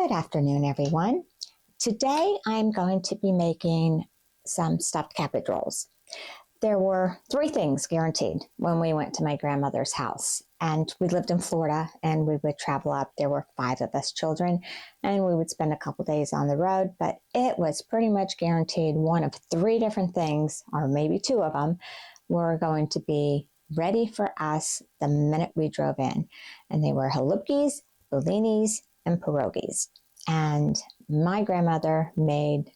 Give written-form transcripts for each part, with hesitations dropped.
Good afternoon, everyone. Today I'm going to be making some stuffed cabbage rolls. There were 3 things guaranteed when we went to my grandmother's house. And we lived in Florida and we would travel up. There were 5 of us children and we would spend a couple days on the road, but it was pretty much guaranteed one of 3 different things, or maybe 2 of them, were going to be ready for us the minute we drove in. And they were halupkis, bellinis, and pierogies. And my grandmother made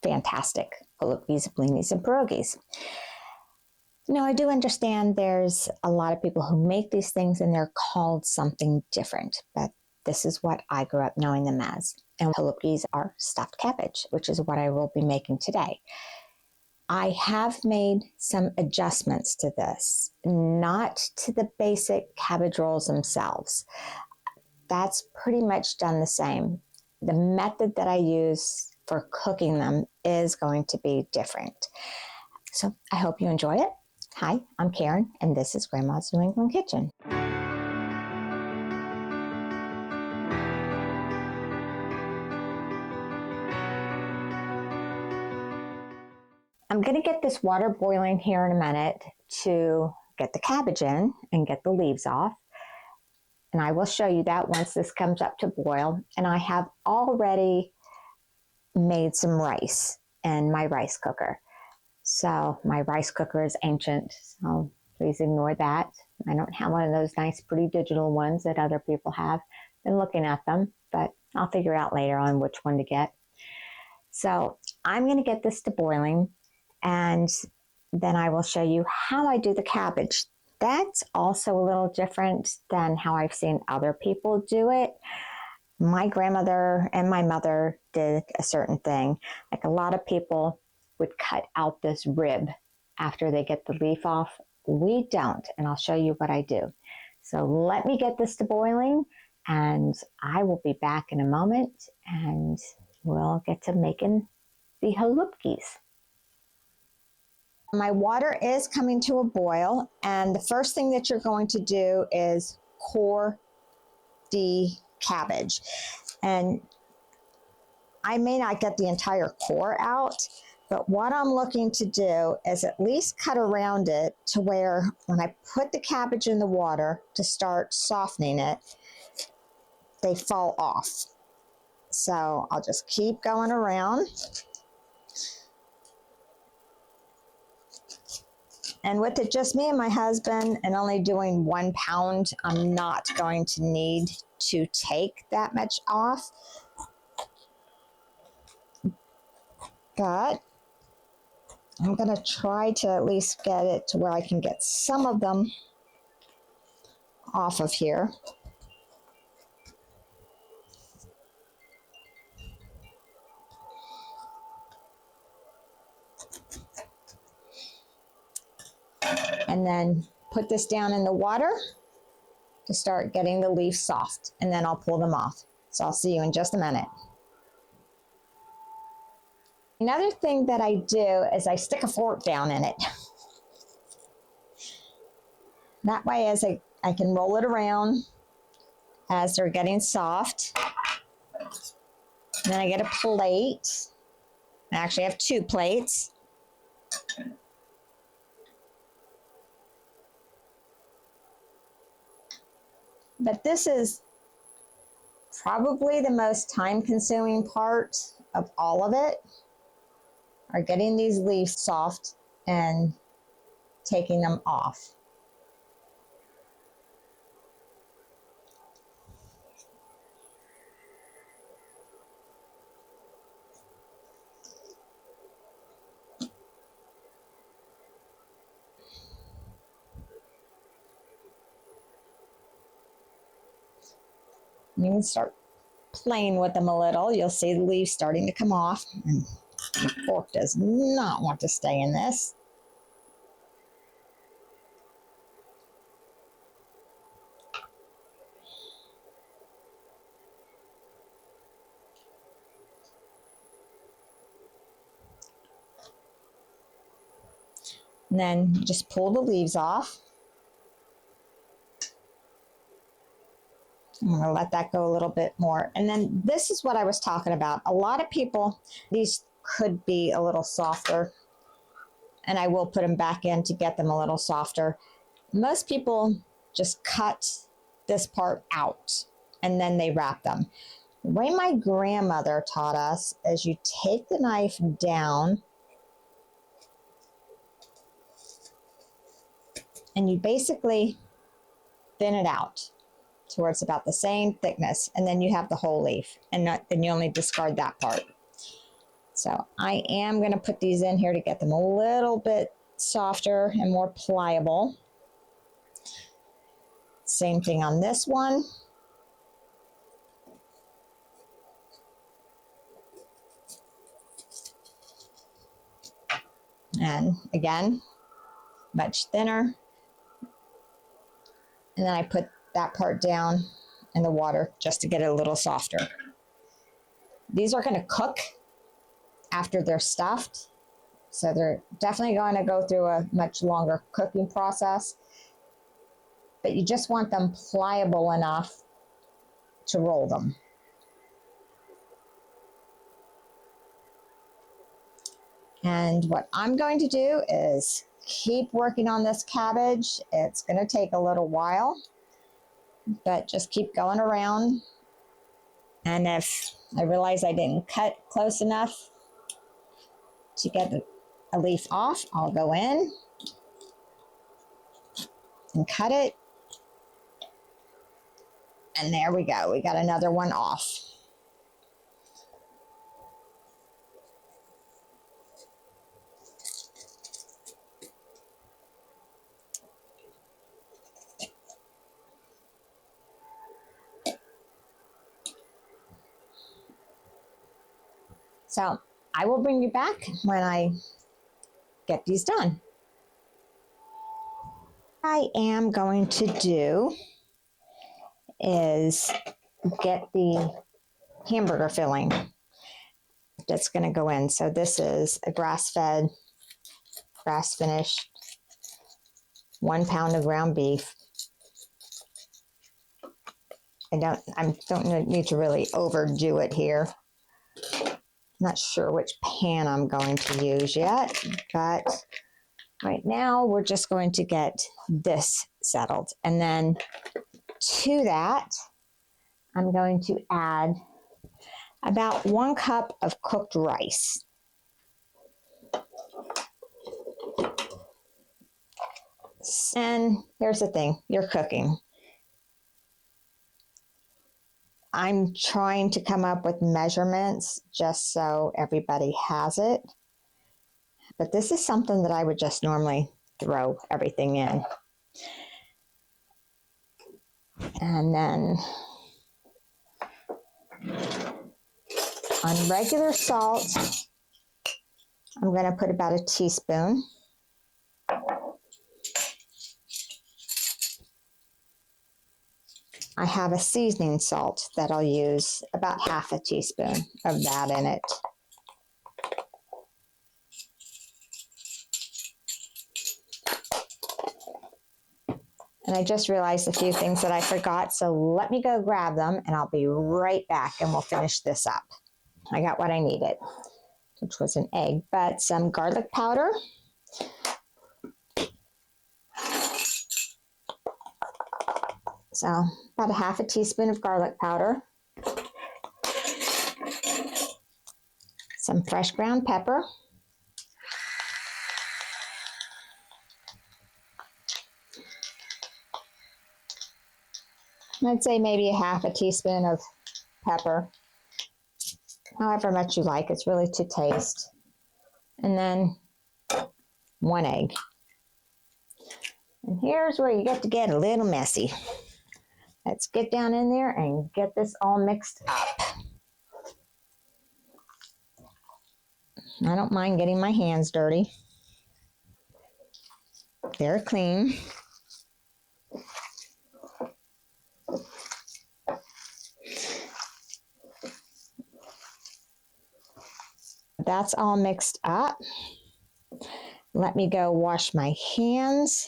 fantastic halupkis, bellinis, and pierogies. Now, I do understand there's a lot of people who make these things and they're called something different, but this is what I grew up knowing them as. And halupkis are stuffed cabbage, which is what I will be making today. I have made some adjustments to this, not to the basic cabbage rolls themselves. That's pretty much done the same. The method that I use for cooking them is going to be different. So I hope you enjoy it. Hi, I'm Karen, and this is Grandma's New England Kitchen. I'm going to get this water boiling here in a minute to get the cabbage in and get the leaves off. And I will show you that once this comes up to boil. And I have already made some rice in my rice cooker. So my rice cooker is ancient, so please ignore that. I don't have one of those nice pretty digital ones that other people have. Been looking at them, but I'll figure out later on which one to get. So I'm going to get this to boiling and then I will show you how I do the cabbage. That's also a little different than how I've seen other people do it. My grandmother and my mother did a certain thing. Like a lot of people would cut out this rib after they get the leaf off. We don't, and I'll show you what I do. So let me get this to boiling and I will be back in a moment and we'll get to making the halupkis. My water is coming to a boil, and the first thing that you're going to do is core the cabbage. And I may not get the entire core out, but what I'm looking to do is at least cut around it to where when I put the cabbage in the water to start softening it, they fall off. So I'll just keep going around. And with it just me and my husband and only doing 1 pound, I'm not going to need to take that much off. But I'm going to try to at least get it to where I can get some of them off of here. And then put this down in the water to start getting the leaves soft, and then I'll pull them off. So I'll see you in just a minute. Another thing that I do is I stick a fork down in it. That way as I can roll it around as they're getting soft. And then I get a plate. I actually have 2 plates. But this is probably the most time-consuming part of all of it, are getting these leaves soft and taking them off. You can start playing with them a little. You'll see the leaves starting to come off. And the fork does not want to stay in this. And then just pull the leaves off. I'm going to let that go a little bit more. And then this is what I was talking about. A lot of people, these could be a little softer, and I will put them back in to get them a little softer. Most people just cut this part out and then they wrap them. The way my grandmother taught us is you take the knife down and you basically thin it out to where it's about the same thickness, and then you have the whole leaf, and then you only discard that part. So I am going to put these in here to get them a little bit softer and more pliable. Same thing on this one. And again, much thinner. And then I put that part down in the water just to get it a little softer. These are going to cook after they're stuffed. So they're definitely going to go through a much longer cooking process. But you just want them pliable enough to roll them. And what I'm going to do is keep working on this cabbage. It's going to take a little while, but just keep going around. And if I realize I didn't cut close enough to get a leaf off, I'll go in and cut it. And there we go. We got another one off. So I will bring you back when I get these done. What I am going to do is get the hamburger filling that's going to go in. So this is a grass-fed, grass-finished 1 pound of ground beef. I don't need to really overdo it here. Not sure which pan I'm going to use yet, but right now we're just going to get this settled. And then to that, I'm going to add about 1 cup of cooked rice. And here's the thing, you're cooking. I'm trying to come up with measurements just so everybody has it. But this is something that I would just normally throw everything in. And then on regular salt, I'm going to put about a teaspoon. I have a seasoning salt that I'll use, about half a teaspoon of that in it. And I just realized a few things that I forgot, so let me go grab them and I'll be right back and we'll finish this up. I got what I needed, which was an egg, but some garlic powder. So about a half a teaspoon of garlic powder. Some fresh ground pepper. I'd say maybe a half a teaspoon of pepper. However much you like, it's really to taste. And then 1 egg. And here's where you get to get a little messy. Let's get down in there and get this all mixed up. I don't mind getting my hands dirty. They're clean. That's all mixed up. Let me go wash my hands.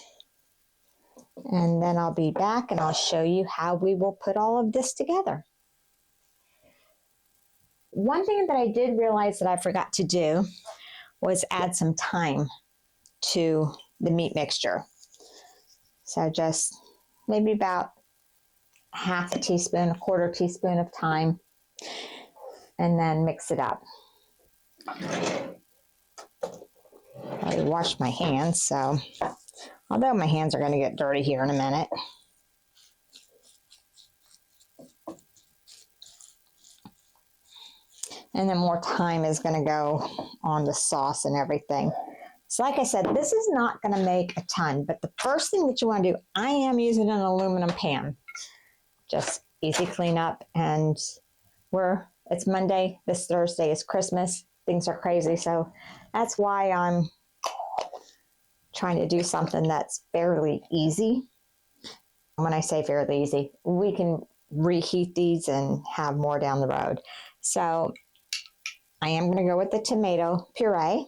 And then I'll be back and I'll show you how we will put all of this together. One thing that I did realize that I forgot to do was add some thyme to the meat mixture. So just maybe about half a teaspoon, a quarter teaspoon of thyme, and then mix it up. I washed my hands, so although my hands are going to get dirty here in a minute. And then more thyme is going to go on the sauce and everything. So like I said, this is not going to make a ton, but the first thing that you want to do, I am using an aluminum pan. Just easy cleanup, and it's Monday. This Thursday is Christmas. Things are crazy, so that's why I'm trying to do something that's fairly easy. When I say fairly easy, we can reheat these and have more down the road. So I am going to go with the tomato puree,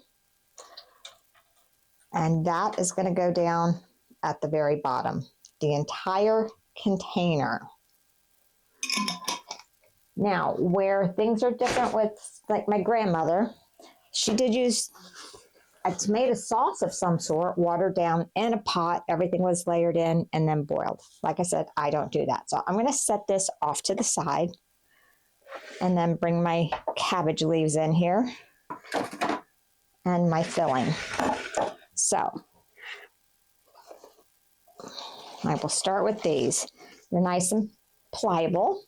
and that is going to go down at the very bottom, the entire container. Now, where things are different with, like my grandmother, she did use a tomato sauce of some sort, watered down in a pot. Everything was layered in and then boiled. Like I said, I don't do that. So I'm going to set this off to the side and then bring my cabbage leaves in here and my filling. So I will start with these. They're nice and pliable.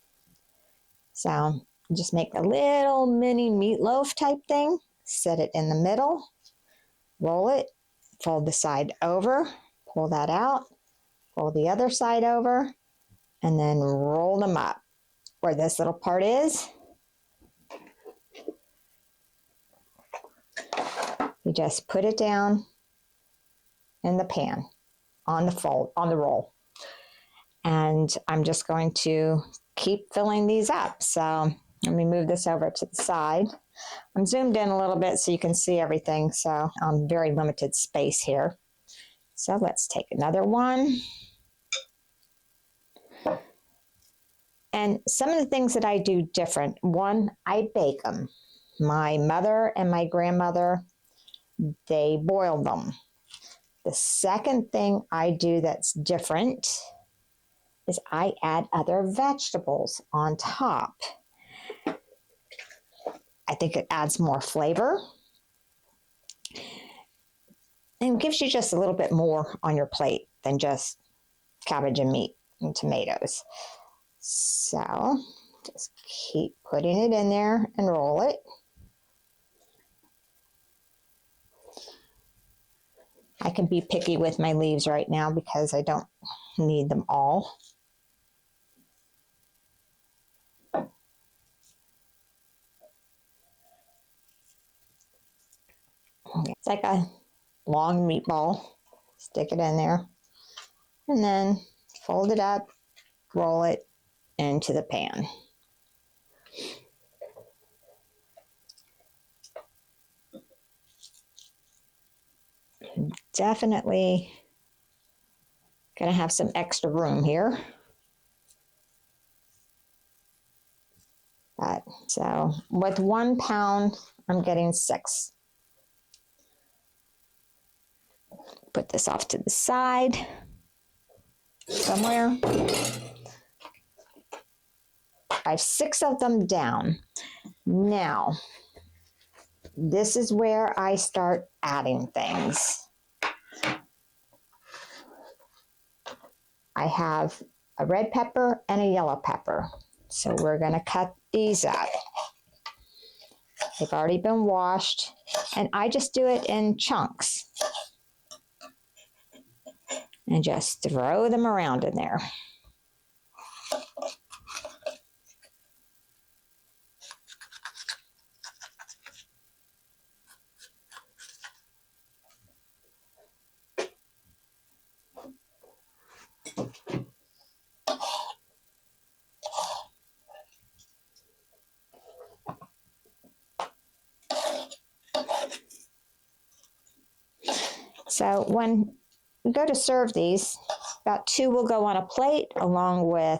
So just make a little mini meatloaf type thing, set it in the middle, roll it, fold the side over, pull that out, fold the other side over, and then roll them up. Where this little part is, you just put it down in the pan on the roll. And I'm just going to keep filling these up. So let me move this over to the side. I'm zoomed in a little bit so you can see everything. So I'm very limited space here. So let's take another one. And some of the things that I do different. One, I bake them. My mother and my grandmother, they boiled them. The second thing I do that's different is I add other vegetables on top. I think it adds more flavor and gives you just a little bit more on your plate than just cabbage and meat and tomatoes. So just keep putting it in there and roll it. I can be picky with my leaves right now because I don't need them all. It's like a long meatball. Stick it in there and then fold it up, roll it into the pan. Definitely gonna have some extra room here. So with 1 pound, I'm getting 6. Put this off to the side somewhere. I have 6 of them down. Now, this is where I start adding things. I have a red pepper and a yellow pepper. So we're going to cut these up. They've already been washed, and I just do it in chunks. And just throw them around in there. So when you go to serve these, About 2 will go on a plate along with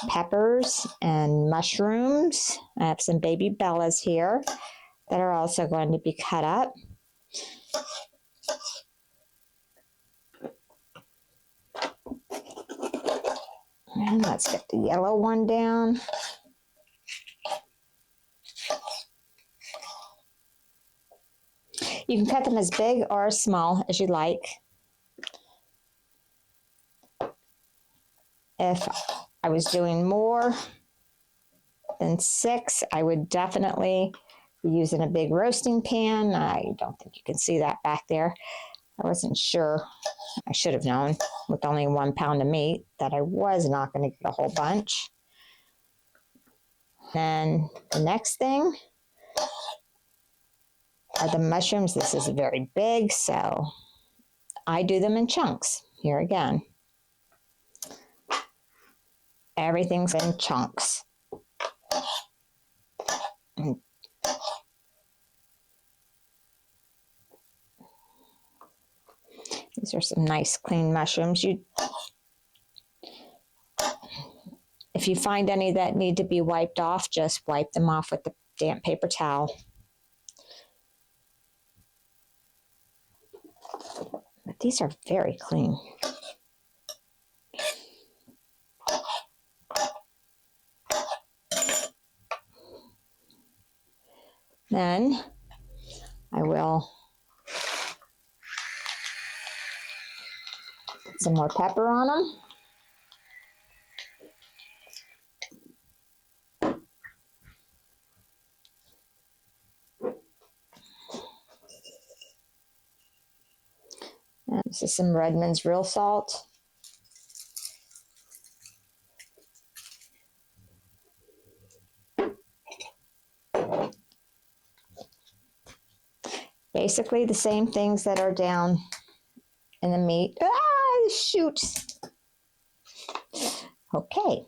peppers and mushrooms. I have some baby bellas here that are also going to be cut up. And let's get the yellow one down. You can cut them as big or as small as you like. If I was doing more than 6, I would definitely be using a big roasting pan. I don't think you can see that back there. I wasn't sure. I should have known with only 1 pound of meat that I was not going to get a whole bunch. Then the next thing are the mushrooms. This is very big, so I do them in chunks. Here again. Everything's in chunks. And these are some nice clean mushrooms. If you find any that need to be wiped off, just wipe them off with the damp paper towel. But these are very clean. Then I will put some more pepper on them. And this is some Redmond's real salt. Basically the same things that are down in the meat. Ah, shoot. Okay,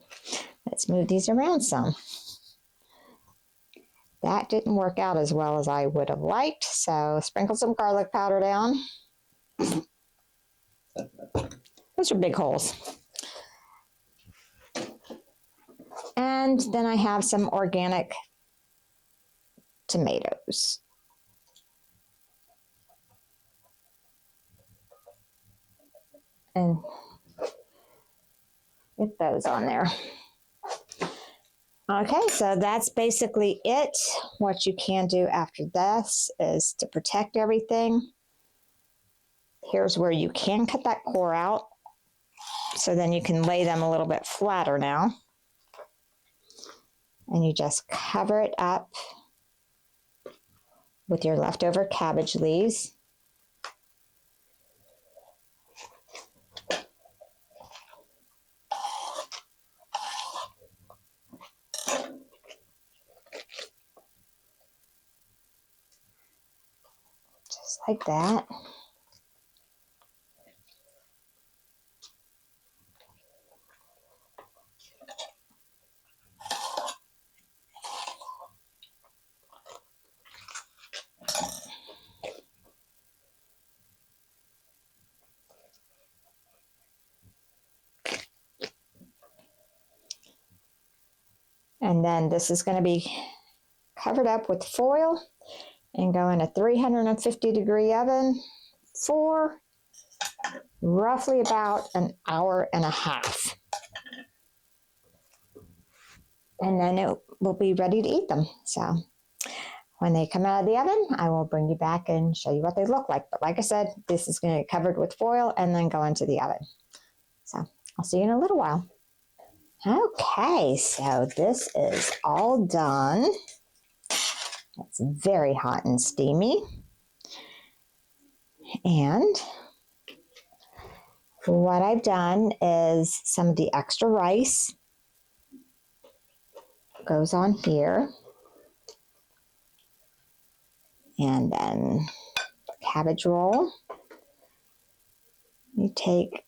let's move these around some. That didn't work out as well as I would have liked, so sprinkle some garlic powder down. Those are big holes. And then I have some organic tomatoes. And get those on there. Okay, so that's basically it. What you can do after this is to protect everything. Here's where you can cut that core out. So then you can lay them a little bit flatter now. And you just cover it up with your leftover cabbage leaves. Just like that. And then this is going to be covered up with foil and go in a 350-degree oven for roughly about an hour and a half. And then it will be ready to eat them. So when they come out of the oven, I will bring you back and show you what they look like. But like I said, this is going to get covered with foil and then go into the oven. So I'll see you in a little while. Okay, so this is all done. It's very hot and steamy. And what I've done is some of the extra rice goes on here. And then cabbage roll. You take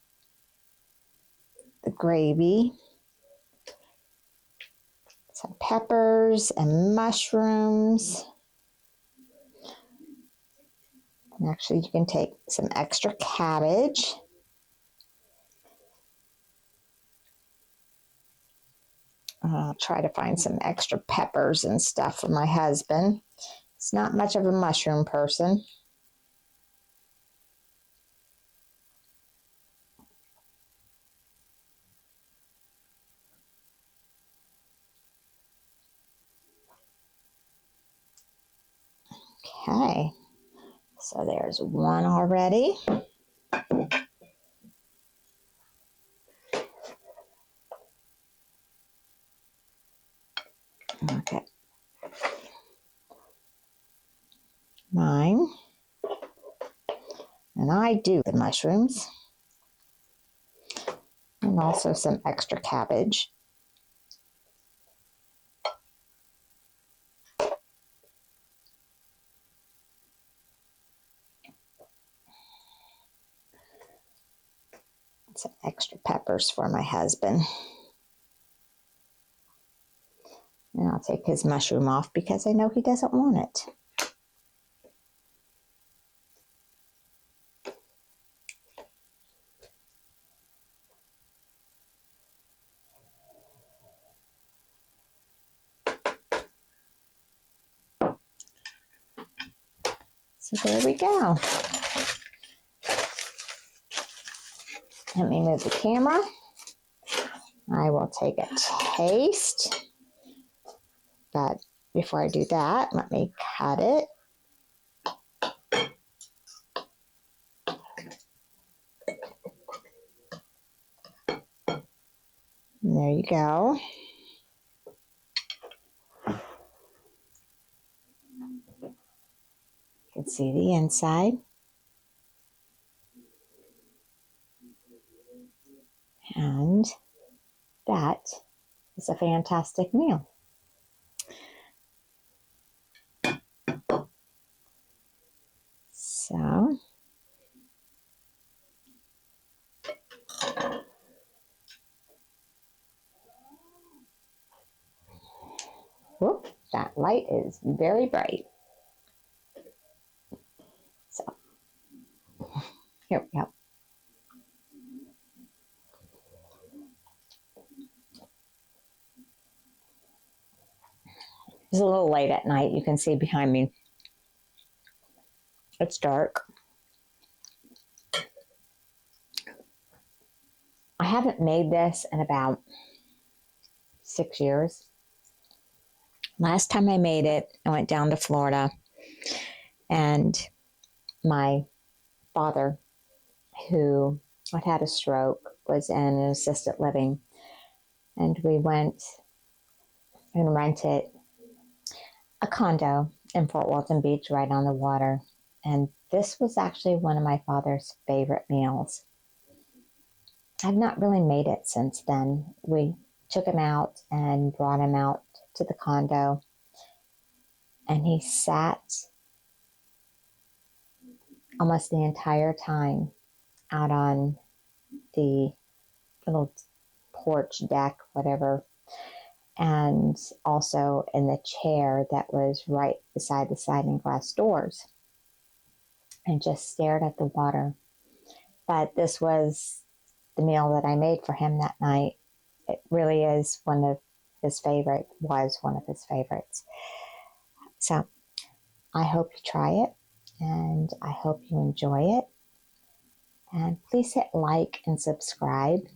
the gravy, some peppers and mushrooms. And actually, you can take some extra cabbage. I'll try to find some extra peppers and stuff for my husband. He's not much of a mushroom person. Okay, so there's one already. Okay. Mine. And I do the mushrooms. And also some extra cabbage. Some extra peppers for my husband. And I'll take his mushroom off because I know he doesn't want it. So there we go. Let me move the camera. I will take a taste. But before I do that, let me cut it. And there you go. You can see the inside. And that is a fantastic meal. So, whoop, that light is very bright. So, here we go. It's a little late at night. You can see behind me. It's dark. I haven't made this in about 6 years. Last time I made it, I went down to Florida, and my father, who had had a stroke, was in an assisted living, and we went and rented a condo in Fort Walton Beach right on the water. And this was actually one of my father's favorite meals. I've not really made it since then. We took him out and brought him out to the condo, and he sat almost the entire time out on the little porch deck, whatever, and also in the chair that was right beside the sliding glass doors, and just stared at the water. But this was the meal that I made for him that night. It really is one of his favorites, was one of his favorites. So I hope you try it, and I hope you enjoy it. And please hit like and subscribe,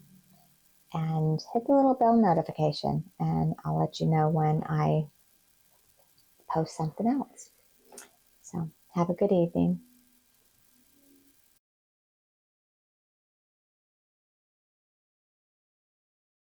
and hit the little bell notification, and I'll let you know when I post something else. So have a good evening.